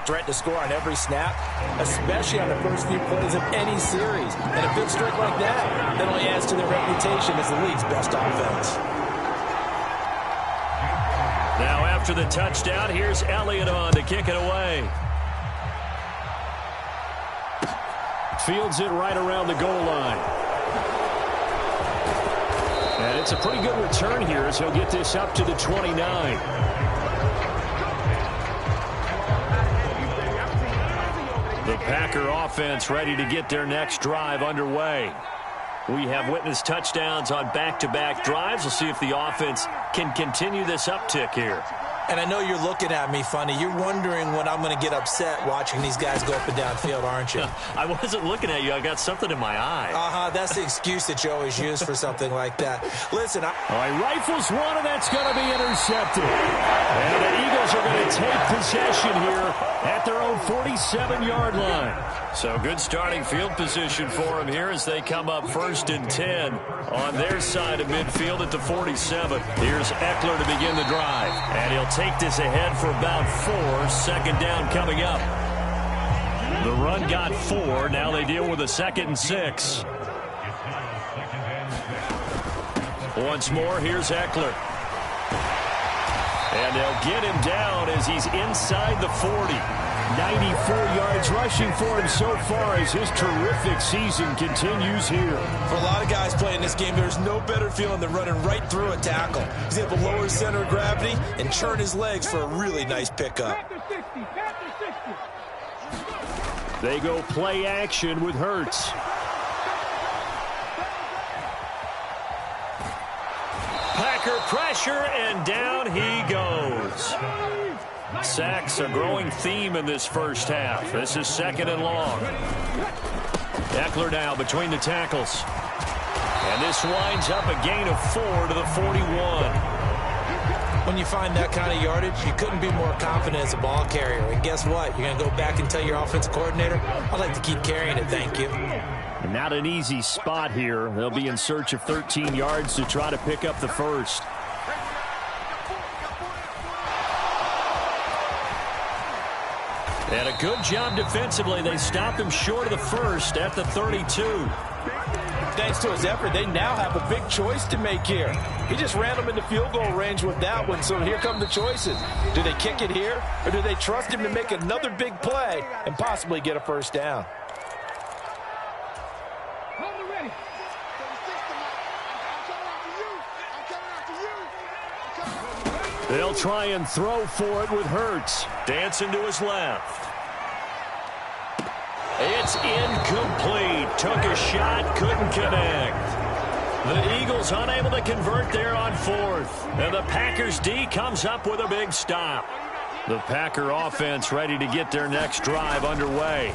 threat to score on every snap, especially on the first few plays of any series. And a big streak like that only adds to their reputation as the league's best offense. Now after the touchdown, here's Elliott on to kick it away. Fields it right around the goal line. And it's a pretty good return here as he'll get this up to the 29. The Packer offense ready to get their next drive underway. We have witnessed touchdowns on back-to-back drives. We'll see if the offense can continue this uptick here. And I know you're looking at me funny. You're wondering when I'm going to get upset watching these guys go up and down field, aren't you? I wasn't looking at you. I got something in my eye. That's the excuse that you always use for something like that. Listen, all right, rifles one, and that's going to be intercepted. And the Eagles are going to take possession here at their own 47-yard line. So good starting field position for them here as they come up 1st and 10 on their side of midfield at the 47. Here's Eckler to begin the drive. And he'll take this ahead for about 4. 2nd down coming up. The run got 4. Now they deal with a 2nd and 6. Once more, here's Eckler. And they'll get him down as he's inside the 40. 94 yards rushing for him so far as his terrific season continues here. For a lot of guys playing this game, there's no better feeling than running right through a tackle. He's able to lower his center of gravity and churn his legs for a really nice pickup. They go play action with Hurts. Packer pressure, and down he goes. Sacks a growing theme in this first half. This is 2nd and long. Eckler now between the tackles. And this winds up a gain of 4 to the 41. When you find that kind of yardage, you couldn't be more confident as a ball carrier. And guess what? You're going to go back and tell your offensive coordinator, I'd like to keep carrying it, thank you. And not an easy spot here. They'll be in search of 13 yards to try to pick up the first. And a good job defensively. They stopped him short of the first at the 32. Thanks to his effort, they now have a big choice to make here. He just ran them into field goal range with that one, so here come the choices. Do they kick it here, or do they trust him to make another big play and possibly get a first down? They'll try and throw for it with Hurts. Dancing to his left. It's incomplete. Took a shot, couldn't connect. The Eagles unable to convert there on 4th. And the Packers D comes up with a big stop. The Packer offense ready to get their next drive underway.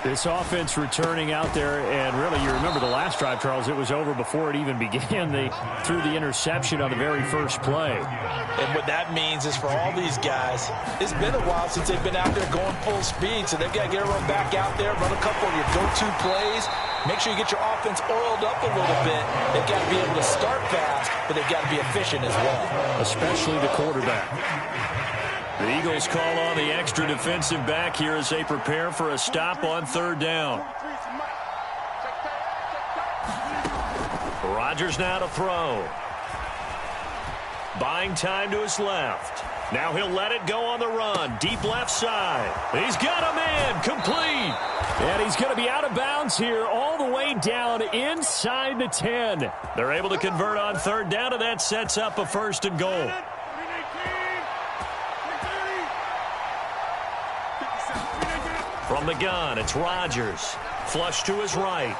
This offense returning out there, and really, you remember the last drive, Charles, it was over before it even began. They threw the interception on the very first play. And what that means is for all these guys, it's been a while since they've been out there going full speed, so they've got to get everyone back out there, run a couple of your go-to plays, make sure you get your offense oiled up a little bit. They've got to be able to start fast, but they've got to be efficient as well. Especially the quarterback. The Eagles call on the extra defensive back here as they prepare for a stop on 3rd down. Rodgers now to throw. Buying time to his left. Now he'll let it go on the run. Deep left side. He's got a man. Complete. And he's going to be out of bounds here all the way down inside the 10. They're able to convert on 3rd down, and that sets up a 1st and goal. From the gun, it's Rodgers. Flush to his right.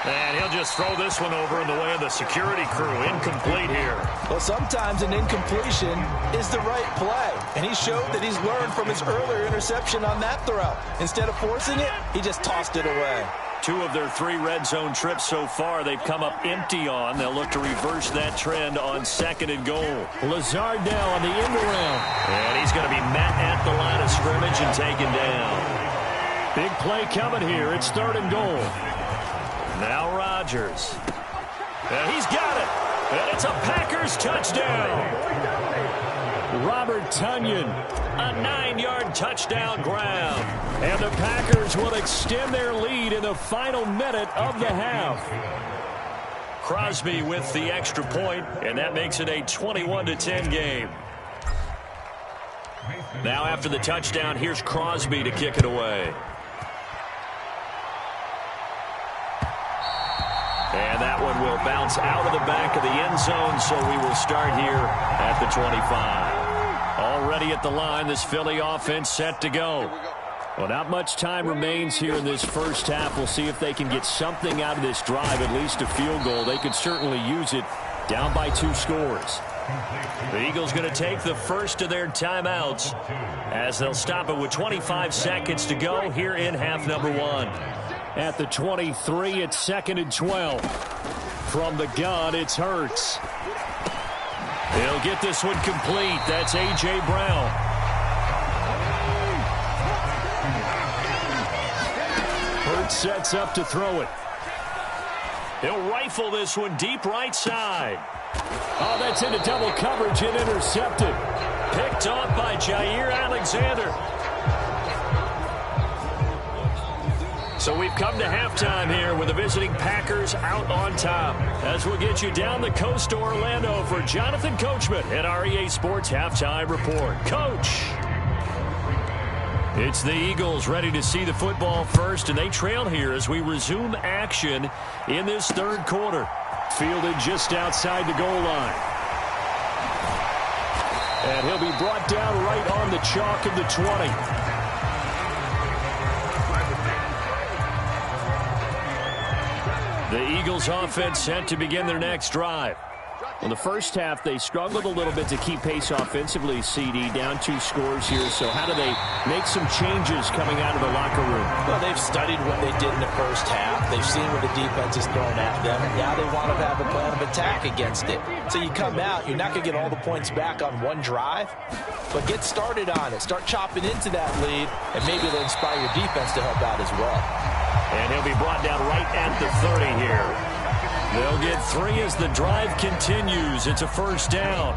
And he'll just throw this one over in the way of the security crew. Incomplete here. Well, sometimes an incompletion is the right play. And he showed that he's learned from his earlier interception on that throw. Instead of forcing it, he just tossed it away. 2 of their 3 red zone trips so far they've come up empty on. They'll look to reverse that trend on 2nd and goal. Lazard now on the end around. And he's going to be met at the line of scrimmage and taken down. Big play coming here. It's 3rd and goal. Now Rodgers. And he's got it. And it's a Packers touchdown. Robert Tonyan, a 9-yard touchdown grab. And the Packers will extend their lead in the final minute of the half. Crosby with the extra point, and that makes it a 21-10 game. Now after the touchdown, here's Crosby to kick it away. And that one will bounce out of the back of the end zone, so we will start here at the 25. Already at the line, this Philly offense set to go. Well, not much time remains here in this first half. We'll see if they can get something out of this drive, at least a field goal. They could certainly use it down by 2 scores. The Eagles going to take the first of their timeouts as they'll stop it with 25 seconds to go here in half number 1. At the 23, it's 2nd and 12. From the gun, it's Hurts. He'll get this one complete. That's A.J. Brown. Hurts sets up to throw it. He'll rifle this one deep right side. Oh, that's into double coverage and intercepted. Picked off by Jair Alexander. So we've come to halftime here with the visiting Packers out on top. As we'll get you down the coast to Orlando for Jonathan Coachman at our EA Sports Halftime Report. Coach! It's the Eagles ready to see the football first, and they trail here as we resume action in this third quarter. Fielded just outside the goal line. And he'll be brought down right on the chalk of the 20. The Eagles offense set to begin their next drive. In the first half, they struggled a little bit to keep pace offensively, CD, down 2 scores here. So how do they make some changes coming out of the locker room? Well, they've studied what they did in the first half. They've seen what the defense is throwing at them, and now they want to have a plan of attack against it. So you come out, you're not going to get all the points back on one drive, but get started on it. Start chopping into that lead, and maybe it'll inspire your defense to help out as well. And he'll be brought down right at the 30 here. They'll get 3 as the drive continues. It's a first down.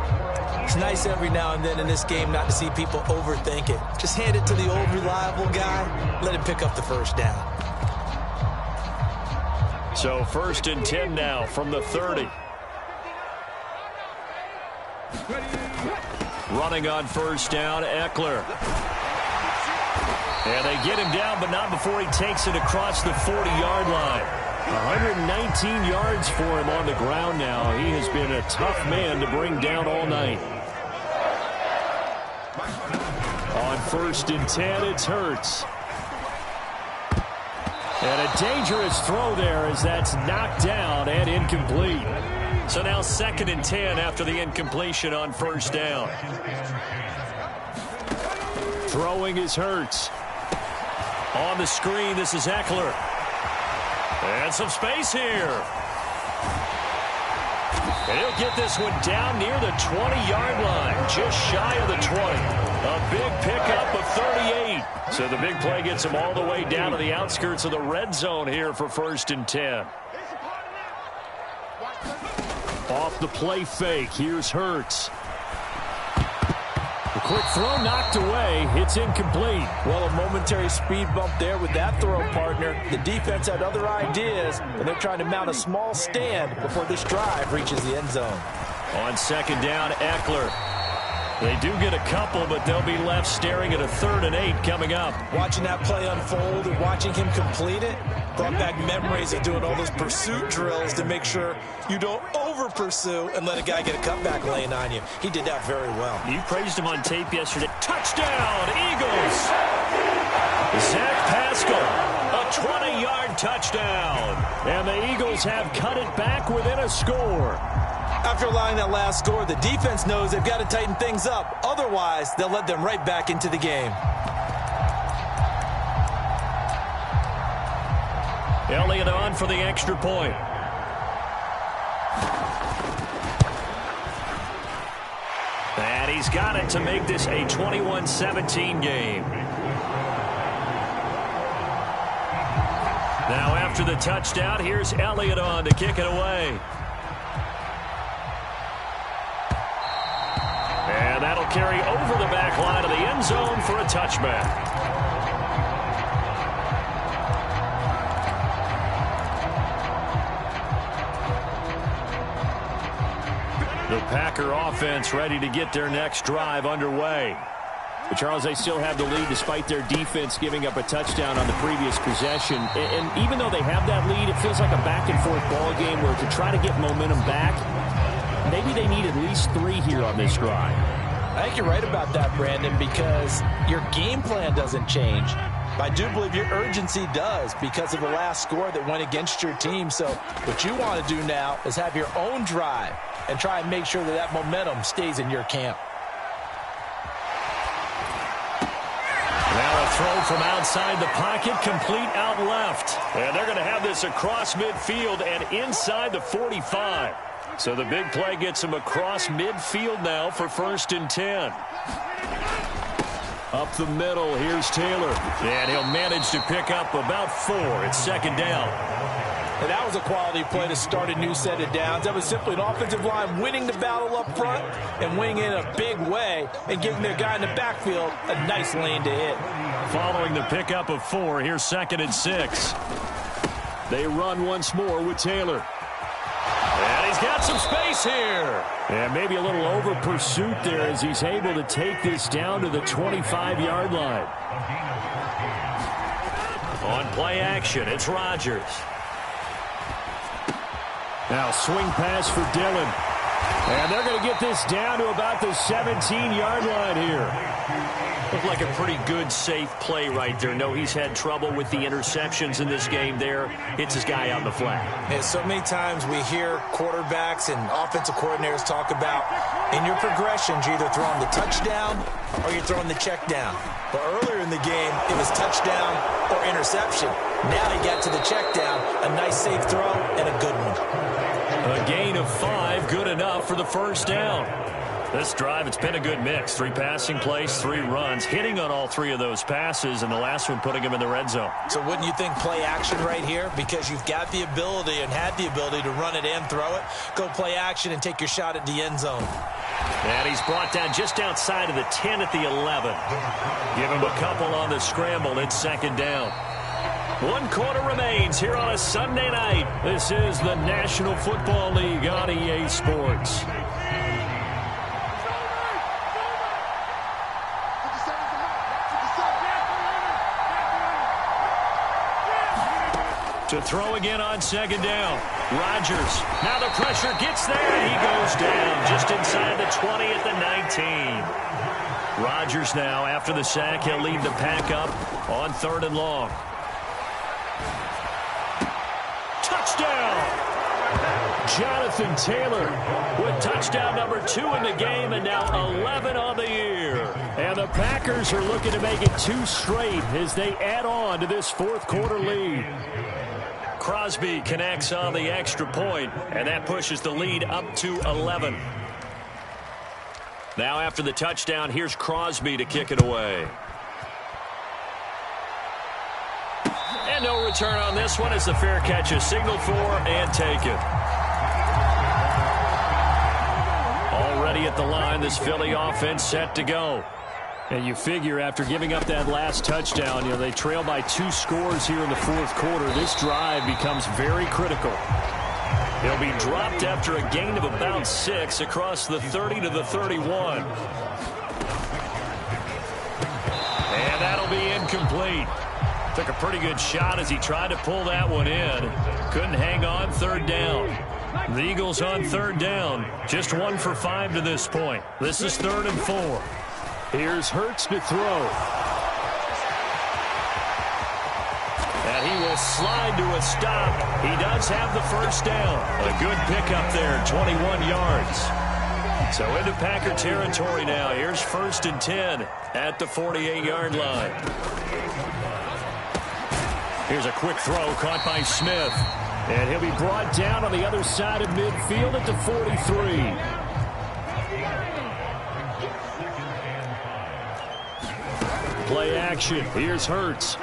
It's nice every now and then in this game not to see people overthink it. Just hand it to the old reliable guy. Let him pick up the first down. So 1st and 10 now from the 30. Running on first down, Eckler. And they get him down, but not before he takes it across the 40-yard line. 119 yards for him on the ground now. He has been a tough man to bring down all night. On 1st and 10, it's Hurts. And a dangerous throw there as that's knocked down and incomplete. So now 2nd and 10 after the incompletion on first down. Throwing is Hurts. On the screen, this is Eckler. And some space here. And he'll get this one down near the 20-yard line, just shy of the 20. A big pickup of 38. So the big play gets him all the way down to the outskirts of the red zone here for 1st and 10. Off the play fake, here's Hurts. The quick throw knocked away. It's incomplete. Well, a momentary speed bump there with that throw, partner. The defense had other ideas, and they're trying to mount a small stand before this drive reaches the end zone. On 2nd down, Eckler. They do get a couple, but they'll be left staring at a 3rd and 8 coming up. Watching that play unfold and watching him complete it brought back memories of doing all those pursuit drills to make sure you don't over-pursue and let a guy get a cutback lane on you. He did that very well. You praised him on tape yesterday. Touchdown, Eagles! Zach Pascal, a 20-yard touchdown. And the Eagles have cut it back within a score. After allowing that last score, the defense knows they've got to tighten things up. Otherwise, they'll let them right back into the game. Elliott on for the extra point. And he's got it to make this a 21-17 game. Now after the touchdown, here's Elliott on to kick it away. And that'll carry over the back line of the end zone for a touchback. The Packer offense ready to get their next drive underway. But Charles, they still have the lead despite their defense giving up a touchdown on the previous possession. And even though they have that lead, it feels like a back-and-forth ball game where to try to get momentum back, maybe they need at least 3 here on this drive. I think you're right about that, Brandon, because your game plan doesn't change. But I do believe your urgency does because of the last score that went against your team. So what you want to do now is have your own drive and try and make sure that that momentum stays in your camp. Now a throw from outside the pocket, complete out left. And they're going to have this across midfield and inside the 45. So the big play gets them across midfield now for 1st and 10. Up the middle, here's Taylor. And he'll manage to pick up about 4. It's 2nd down. And that was a quality play to start a new set of downs. That was simply an offensive line winning the battle up front and winning in a big way and giving their guy in the backfield a nice lane to hit. Following the pickup of 4, here's 2nd and 6. They run once more with Taylor. And he's got some space here. And maybe a little over pursuit there as he's able to take this down to the 25-yard line. On play action, it's Rodgers. Now swing pass for Dillon. And they're going to get this down to about the 17-yard line here. Looked like a pretty good, safe play right there. No, he's had trouble with the interceptions in this game there. Hits his guy out in the flat. And so many times we hear quarterbacks and offensive coordinators talk about in your progressions, you're either throwing the touchdown or you're throwing the check down. But earlier in the game, it was touchdown or interception. Now he got to the check down, a nice safe throw and a good one. A gain of 5, good enough for the 1st down. This drive, it's been a good mix. 3 passing plays, 3 runs, hitting on all 3 of those passes, and the last one putting him in the red zone. So wouldn't you think play action right here? Because you've got the ability and had the ability to run it and throw it. Go play action and take your shot at the end zone. And he's brought down just outside of the 10 at the 11. Give him a couple on the scramble. It's 2nd down. 1 quarter remains here on a Sunday night. This is the National Football League on EA Sports. To throw again on 2nd down. Rodgers. Now the pressure gets there, and he goes down just inside the 20 at the 19. Rodgers now, after the sack, he'll lead the pack up on 3rd and long. Touchdown! Jonathan Taylor with touchdown number 2 in the game, and now 11 on the year. And the Packers are looking to make it 2 straight as they add on to this 4th quarter lead. Crosby connects on the extra point, and that pushes the lead up to 11. Now after the touchdown, here's Crosby to kick it away. And no return on this one as the fair catch is signaled for and taken. Already at the line, this Philly offense set to go. And you figure after giving up that last touchdown, they trail by 2 scores here in the 4th quarter. This drive becomes very critical. He'll be dropped after a gain of about 6 across the 30 to the 31. And that'll be incomplete. Took a pretty good shot as he tried to pull that one in. Couldn't hang on. 3rd down. The Eagles on 3rd down. Just 1 for 5 to this point. This is 3rd and 4. Here's Hurts to throw. And he will slide to a stop. He does have the 1st down. A good pickup there, 21 yards. So into Packer territory now. Here's 1st and 10 at the 48-yard line. Here's a quick throw caught by Smith. And he'll be brought down on the other side of midfield at the 43. Play action. Here's Hurts.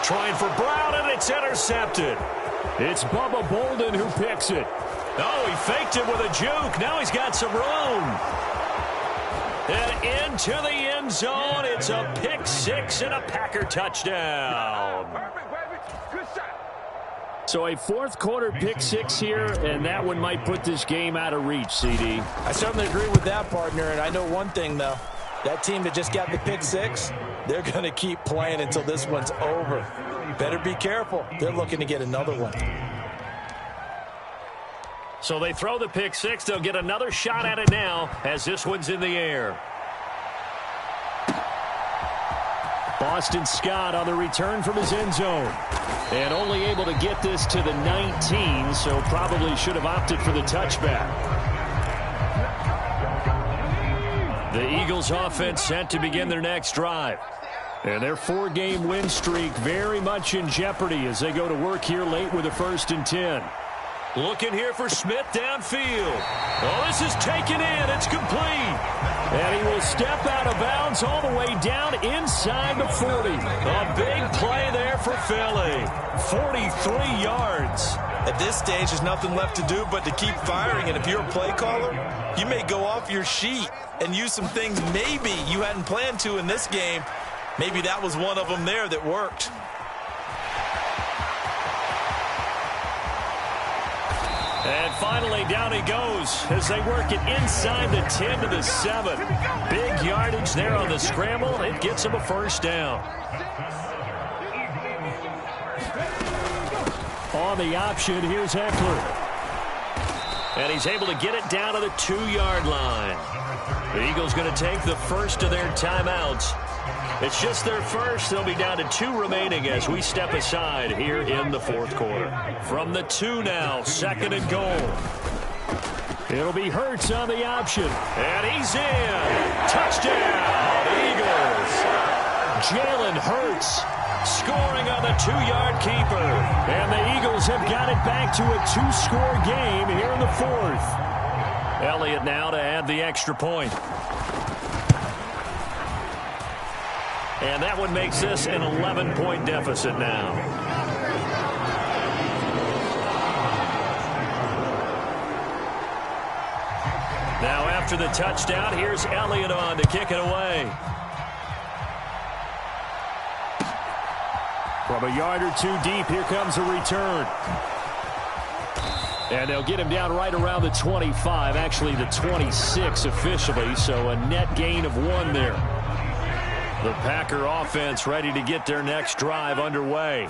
Trying for Brown, and it's intercepted. It's Bubba Bolden who picks it. Oh, he faked it with a juke. Now he's got some room. And into the end zone. It's a pick six and a Packer touchdown. So a fourth quarter pick six here, and that one might put this game out of reach, CD. I certainly agree with that, partner, and I know one thing, though. That team that just got the pick six, they're going to keep playing until this one's over. Better be careful. They're looking to get another one. So they throw the pick six. They'll get another shot at it now as this one's in the air. Boston Scott on the return from his end zone. And only able to get this to the 19, so probably should have opted for the touchback. The Eagles offense set to begin their next drive. And their four-game win streak very much in jeopardy as they go to work here late with a 1st and 10. Looking here for Smith downfield. Oh, this is taken in. It's complete. And he will step out of bounds all the way down inside the 40. A big play there for Philly. 43 yards. At this stage, there's nothing left to do but to keep firing. And if you're a play caller, you may go off your sheet and use some things maybe you hadn't planned to in this game. Maybe that was one of them there that worked. And finally, down he goes as they work it inside the 10 to the 7. Big yardage there on the scramble. It gets him a first down. On the option, here's Eckler. And he's able to get it down to the 2-yard line. The Eagles going to take the first of their timeouts. It's just their first. They'll be down to 2 remaining as we step aside here in the fourth quarter. From the 2 now, 2nd and goal. It'll be Hurts on the option. And he's in. Touchdown, Eagles. Jalen Hurts scoring on the 2-yard keeper. And the Eagles have got it back to a 2-score game here in the 4th. Elliott now to add the extra point. And that one makes this an 11-point deficit now. Now after the touchdown, here's Elliott on to kick it away. From a yard or 2 deep, here comes a return. And they'll get him down right around the 25, actually the 26 officially, so a net gain of 1 there. The Packer offense ready to get their next drive underway.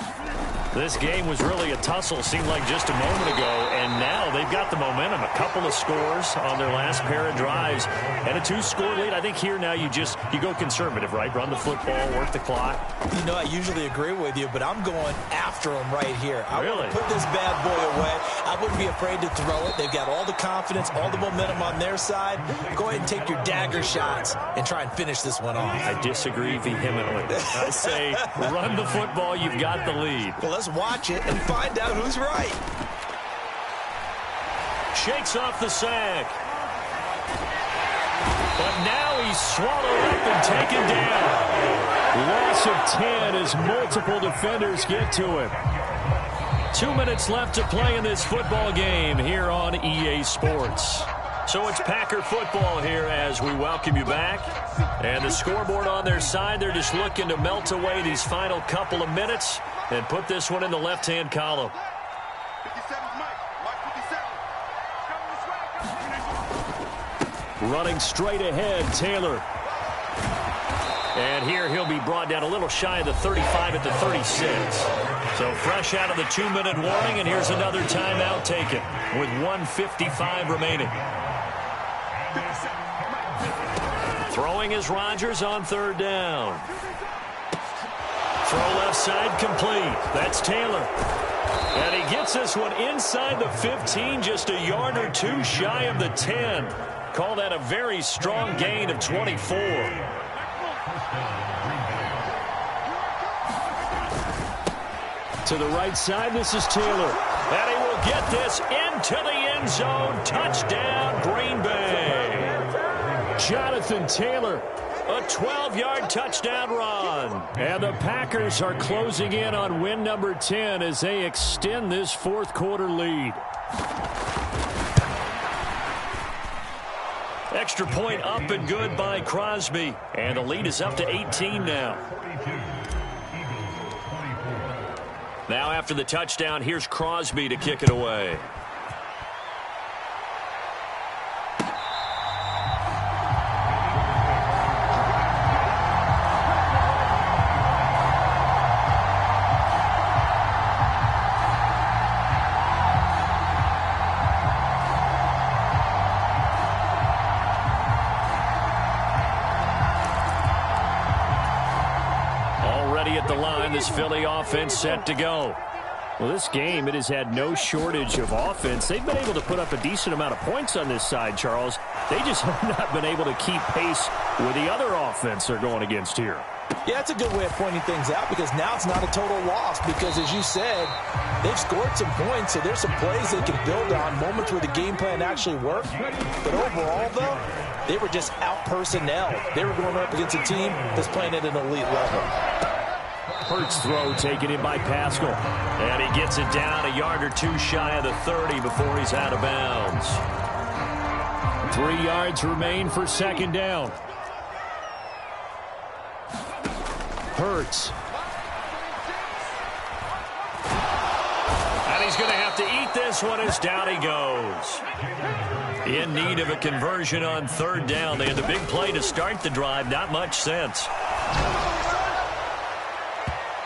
This game was really a tussle, seemed like just a moment ago, and now they've got the momentum. A couple of scores on their last pair of drives, and a 2-score lead. I think here now you go conservative, right? Run the football, work the clock. You know, I usually agree with you, but I'm going after them right here. I really want to put this bad boy away. I wouldn't be afraid to throw it. They've got all the confidence, all the momentum on their side. Go ahead and take your dagger shots and try and finish this one off. I disagree vehemently. I say run the football. You've got the lead. Well, let's watch it and find out who's right. Shakes off the sack. But now he's swallowed up and taken down. Loss of 10 as multiple defenders get to him. 2 minutes left to play in this football game here on EA Sports. So it's Packer football here as we welcome you back. And the scoreboard on their side, they're just looking to melt away these final couple of minutes and put this one in the left-hand column. Running straight ahead, Taylor. And here he'll be brought down a little shy of the 35 at the 36. So fresh out of the 2-minute warning, and here's another timeout taken with 1:55 remaining. Throwing is Rodgers on 3rd down. Throw left side complete. That's Taylor. And he gets this one inside the 15, just a yard or 2 shy of the 10. Call that a very strong gain of 24. To the right side, this is Taylor. And he will get this into the end zone. Touchdown, Green Bay. Jonathan Taylor, a 12-yard touchdown run. And the Packers are closing in on win number 10 as they extend this fourth quarter lead. Extra point up and good by Crosby. And the lead is up to 18 now. Now after the touchdown, here's Crosby to kick it away. At the line, this Philly offense set to go. Well, this game, it has had no shortage of offense. They've been able to put up a decent amount of points on this side, Charles. They just have not been able to keep pace with the other offense they're going against here. Yeah, that's a good way of pointing things out, because now it's not a total loss, because as you said, they've scored some points, so there's some plays they can build on, moments where the game plan actually worked. But overall, though, they were just out-personnel. They were going up against a team that's playing at an elite level. Hurts throw taken in by Pascal. And he gets it down a yard or two shy of the 30 before he's out of bounds. 3 yards remain for second down. Hurts. And he's going to have to eat this one as down he goes. In need of a conversion on third down. They had the big play to start the drive. Not much sense.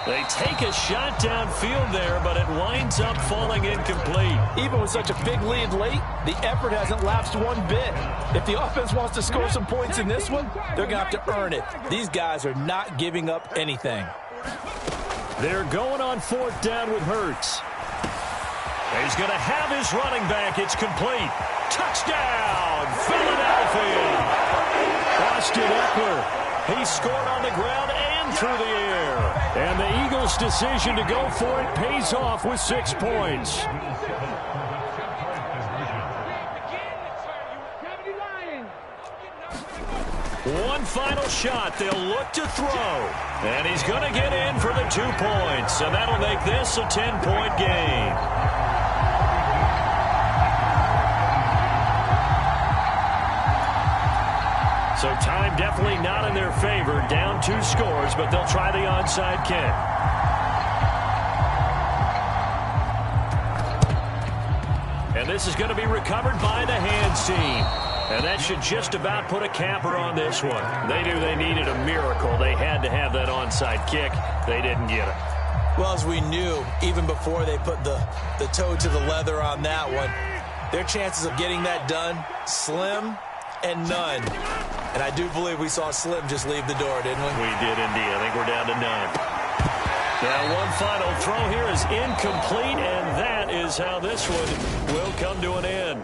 They take a shot downfield there, but it winds up falling incomplete. Even with such a big lead late, the effort hasn't lapsed one bit. If the offense wants to score some points in this one, they're going to have to earn it. These guys are not giving up anything. They're going on fourth down with Hurts. He's going to have his running back. It's complete. Touchdown, Philadelphia. Austin Eckler. He scored on the ground and through the air. And the Eagles' decision to go for it pays off with 6 points. One final shot. They'll look to throw. And he's going to get in for the 2 points. And that'll make this a 10-point game. So time definitely not in their favor. Down 2 scores, but they'll try the onside kick. And this is going to be recovered by the hands team. And that should just about put a capper on this one. They knew they needed a miracle. They had to have that onside kick. They didn't get it. Well, as we knew, even before they put the toe to the leather on that one, their chances of getting that done, slim and none. And I do believe we saw Slim just leave the door, didn't we? We did indeed. I think we're down to none. Now one final throw here is incomplete, and that is how this one will come to an end.